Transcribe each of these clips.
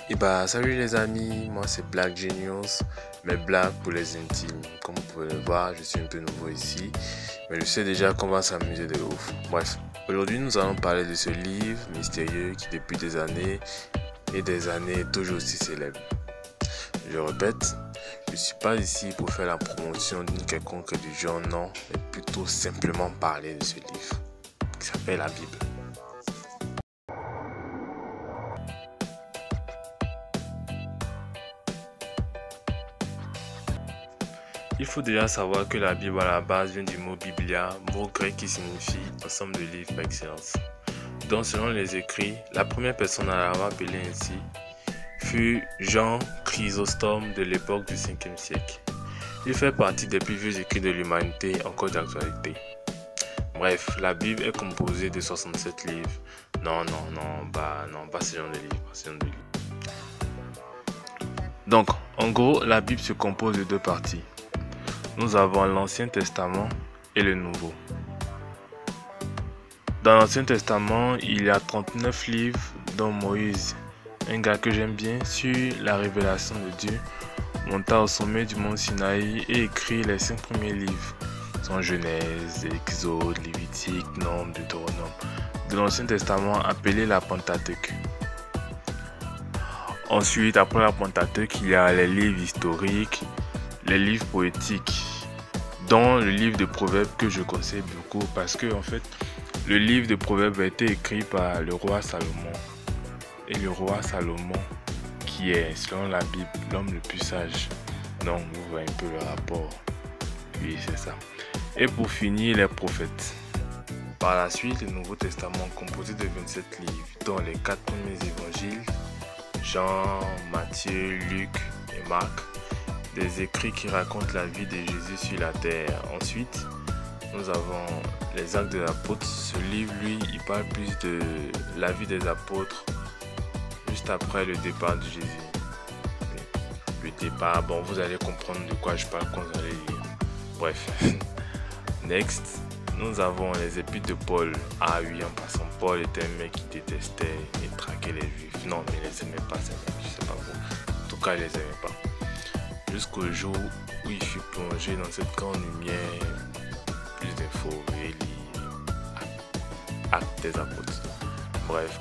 Et bah salut les amis, moi c'est Black Genius, mais Black pour les intimes. Comme vous pouvez le voir, je suis un peu nouveau ici, mais je sais déjà qu'on va s'amuser de ouf. Bref, aujourd'hui nous allons parler de ce livre mystérieux qui depuis des années et des années est toujours aussi célèbre. Je répète, je suis pas ici pour faire la promotion d'une quelconque religion, non, mais plutôt simplement parler de ce livre qui s'appelle la Bible. Il faut déjà savoir que la Bible à la base vient du mot Biblia, mot grec qui signifie ensemble de livres par excellence. Donc selon les écrits, la première personne à l'avoir appelé ainsi fut Jean Chrysostome de l'époque du 5e siècle. Il fait partie des plus vieux écrits de l'humanité encore d'actualité. Bref, la Bible est composée de 67 livres. Non, pas ce genre de livres, Donc, en gros, la Bible se compose de deux parties. Nous avons l'Ancien Testament et le Nouveau. Dans l'Ancien Testament, il y a 39 livres dont Moïse, un gars que j'aime bien, sur la révélation de Dieu, monta au sommet du mont Sinaï et écrit les 5 premiers livres, sont Genèse, Exode, Lévitique, Nombre, Deutéronome, de l'Ancien Testament appelé la Pentateuque. Ensuite, après la Pentateuque, il y a les livres historiques, les livres poétiques, dont le livre de Proverbes que je conseille beaucoup parce que en fait le livre de Proverbes a été écrit par le roi Salomon, et le roi Salomon qui est selon la Bible l'homme le plus sage. Donc vous voyez un peu le rapport. Oui, c'est ça. Et pour finir, les prophètes. Par la suite, le Nouveau Testament composé de 27 livres dont les 4 premiers évangiles, Jean, Matthieu, Luc et Marc, des écrits qui racontent la vie de Jésus sur la terre. Ensuite, nous avons les Actes de l'Apôtre. Ce livre, lui, il parle plus de la vie des apôtres juste après le départ de Jésus. Le départ, bon, vous allez comprendre de quoi je parle quand vous allez lire. Bref. Next, nous avons les épîtres de Paul. Ah oui, en passant, Paul était un mec qui détestait et traquait les juifs. Non, mais il les aimait pas, ces mecs, je sais pas vous. En tout cas, il les aimait pas. Jusqu'au jour où il fut plongé dans cette grande lumière, plus d'infos et actes des apôtres. Bref.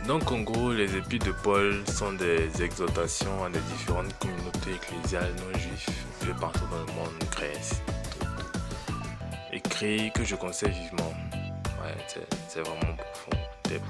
Donc en gros, les épîtres de Paul sont des exhortations à des différentes communautés ecclésiales non juives de partout dans le monde, Grèce, tout. Écrits que je conseille vivement. Ouais, c'est vraiment profond. Tep.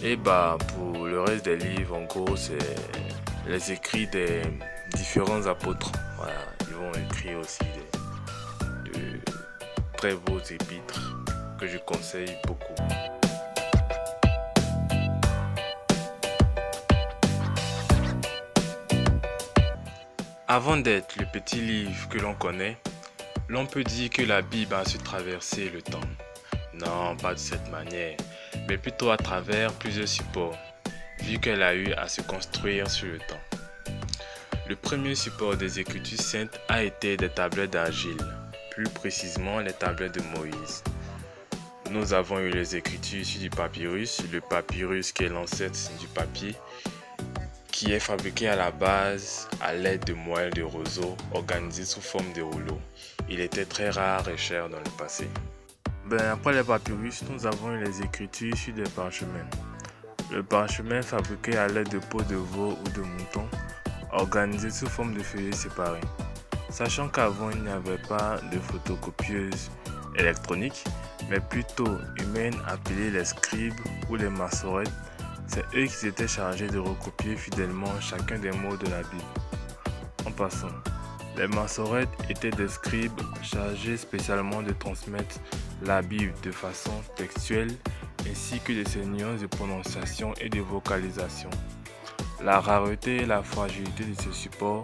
Et bah pour le reste des livres, en gros, c'est les écrits des différents apôtres. Voilà, ils vont écrire aussi de très beaux épîtres que je conseille beaucoup. Avant d'être le petit livre que l'on connaît, l'on peut dire que la Bible a su traverser le temps. Non, pas de cette manière, mais plutôt à travers plusieurs supports, vu qu'elle a eu à se construire sur le temps. Le premier support des Écritures saintes a été des tablettes d'argile, plus précisément les tablettes de Moïse. Nous avons eu les Écritures sur du papyrus, le papyrus qui est l'ancêtre du papier, qui est fabriqué à la base à l'aide de moelles de roseaux organisées sous forme de rouleaux. Il était très rare et cher dans le passé. Après les papyrus, nous avons eu les Écritures sur des parchemins. Le parchemin fabriqué à l'aide de peaux de veau ou de mouton, organisé sous forme de feuillets séparés. Sachant qu'avant il n'y avait pas de photocopieuse électronique, mais plutôt humaine appelée les scribes ou les massorettes, c'est eux qui s'étaient chargés de recopier fidèlement chacun des mots de la Bible. En passant, les massorettes étaient des scribes chargés spécialement de transmettre la Bible de façon textuelle ainsi que de ses nuances de prononciation et de vocalisation. La rareté et la fragilité de ce support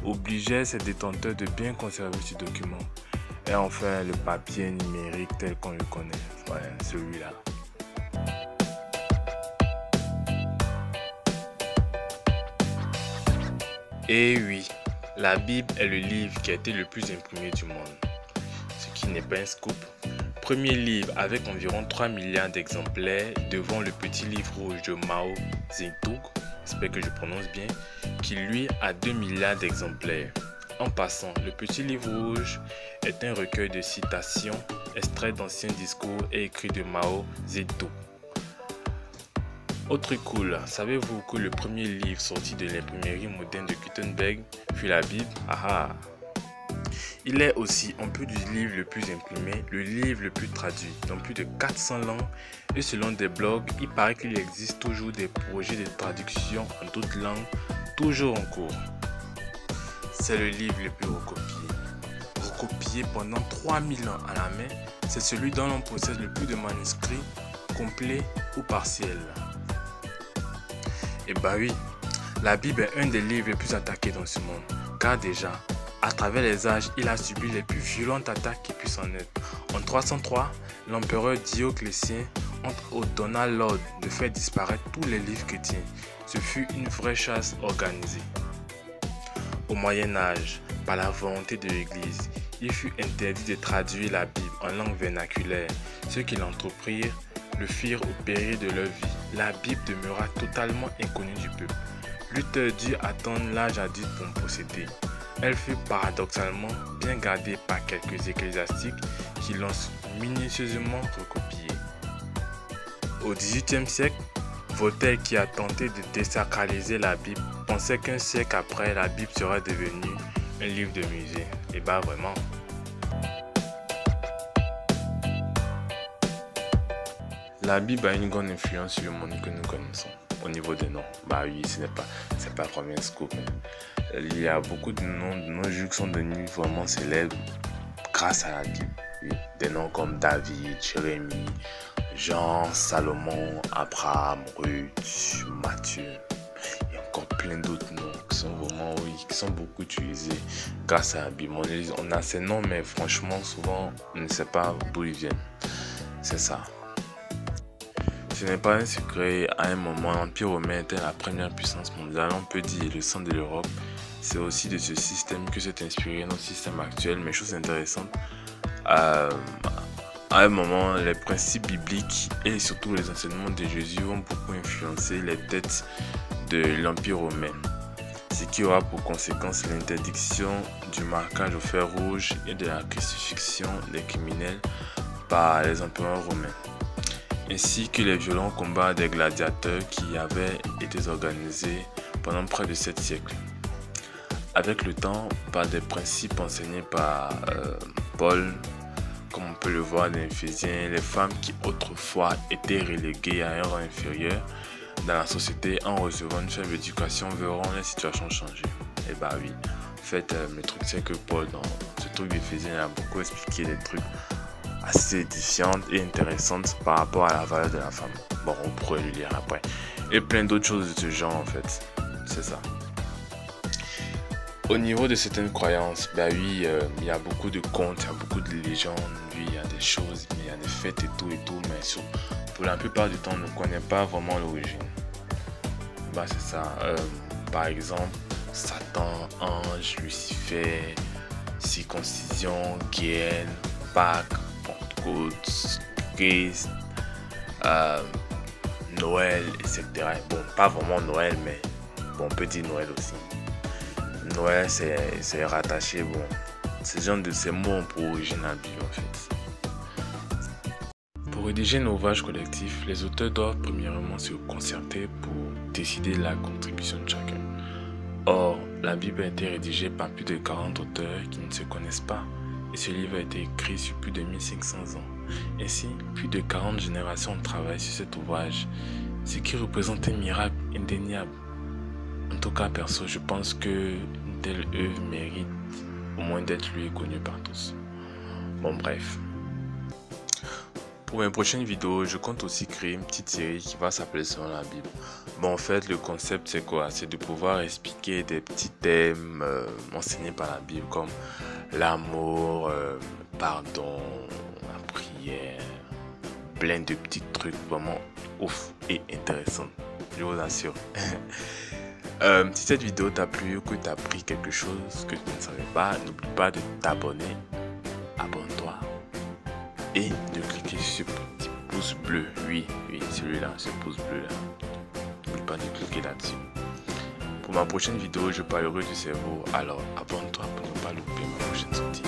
obligeaient ses détenteurs de bien conserver ce document. Et enfin, le papier numérique tel qu'on le connaît, celui-là. Et oui, la Bible est le livre qui a été le plus imprimé du monde. Ce qui n'est pas un scoop. premier livre avec environ 3 milliards d'exemplaires devant le petit livre rouge de Mao Zedong, j'espère que je prononce bien, qui lui a 2 milliards d'exemplaires. En passant, le petit livre rouge est un recueil de citations extraites d'anciens discours et écrits de Mao Zedong. Autre cool, savez-vous que le premier livre sorti de l'imprimerie moderne de Gutenberg fut la Bible? Il est aussi, en plus du livre le plus imprimé, le livre le plus traduit dans plus de 400 langues et selon des blogs, il paraît qu'il existe toujours des projets de traduction en d'autres langues, toujours en cours. C'est le livre le plus recopié pendant 3000 ans à la main, c'est celui dont l'on possède le plus de manuscrits complets ou partiels. Et bah oui, la Bible est un des livres les plus attaqués dans ce monde, car déjà, à travers les âges, il a subi les plus violentes attaques qui puissent en être. En 303, l'empereur Dioclétien ordonna l'ordre de faire disparaître tous les livres chrétiens. Ce fut une vraie chasse organisée. Au Moyen-Âge, par la volonté de l'Église, il fut interdit de traduire la Bible en langue vernaculaire. Ceux qui l'entreprirent le firent au péril de leur vie. La Bible demeura totalement inconnue du peuple. Luther dut attendre l'âge adulte pour en posséder. Elle fut paradoxalement bien gardée par quelques ecclésiastiques qui l'ont minutieusement recopiée. Au XVIIIe siècle, Voltaire, qui a tenté de désacraliser la Bible, pensait qu'un siècle après, la Bible serait devenue un livre de musée. Et bah vraiment. La Bible a une grande influence sur le monde que nous connaissons. Au niveau des noms, bah oui, c'est pas vraiment un scoop. Il y a beaucoup de noms de nos jours qui sont devenus vraiment célèbres grâce à la Bible. Oui, des noms comme David, Jérémie, Jean, Salomon, Abraham, Ruth, Matthieu. Il y a encore plein d'autres noms qui sont vraiment, qui sont beaucoup utilisés grâce à la Bible. On a ces noms, mais franchement, souvent, on ne sait pas d'où ils viennent. C'est ça. Ce n'est pas un secret, à un moment, l'Empire romain était la première puissance mondiale, on peut dire le centre de l'Europe. C'est aussi de ce système que s'est inspiré notre système actuel, mais chose intéressante, à un moment, les principes bibliques et surtout les enseignements de Jésus vont beaucoup influencer les têtes de l'Empire romain, ce qui aura pour conséquence l'interdiction du marquage au fer rouge et de la crucifixion des criminels par les empereurs romains, ainsi que les violents combats des gladiateurs qui avaient été organisés pendant près de 7 siècles. Avec le temps, par des principes enseignés par Paul, comme on peut le voir dans Éphésiens, les femmes qui autrefois étaient reléguées à un rang inférieur dans la société en recevant une faible éducation verront la situation changer. Et bah oui, en fait, le truc c'est que Paul, dans ce truc d'Éphésiens, a beaucoup expliqué des trucs assez édifiantes et intéressantes par rapport à la valeur de la femme. Bon, on pourrait le lire après. Et plein d'autres choses de ce genre en fait. C'est ça. Au niveau de certaines croyances, bah oui, il y a beaucoup de contes, il y a beaucoup de légendes, oui, il y a des choses, il y a des fêtes et tout, mais pour la plupart du temps, on ne connaît pas vraiment l'origine. Bah c'est ça. Par exemple, Satan, ange, Lucifer, circoncision, Gaël, Pâques, Pentecôte, Christ, Noël, etc. Bon, pas vraiment Noël, mais bon, on peut dire Noël aussi. Noël, c'est rattaché, bon, ce genre de ces mots ont pour origine la Bible en fait. Pour rédiger un ouvrage collectif, les auteurs doivent premièrement se concerter pour décider la contribution de chacun. Or, la Bible a été rédigée par plus de 40 auteurs qui ne se connaissent pas et ce livre a été écrit sur plus de 1500 ans. Ainsi, plus de 40 générations ont travaillé sur cet ouvrage, ce qui représente un miracle indéniable. En tout cas, perso, je pense que une telle œuvre mérite au moins d'être lue et connue par tous. Bon, bref. Pour mes prochaines vidéos, je compte aussi créer une petite série qui va s'appeler Selon la Bible. Bon, en fait, le concept, c'est quoi? C'est de pouvoir expliquer des petits thèmes enseignés par la Bible, comme l'amour, le pardon, la prière, plein de petits trucs vraiment ouf et intéressants. Je vous assure. Si cette vidéo t'a plu ou que tu as appris quelque chose que tu ne savais pas, n'oublie pas de t'abonner, abonne-toi et ne ce petit pouce bleu. Oui, celui-là, ce pouce bleu là. N'oublie pas de cliquer là-dessus. Pour ma prochaine vidéo, je parlerai du cerveau. Alors abonne-toi pour ne pas louper ma prochaine sortie.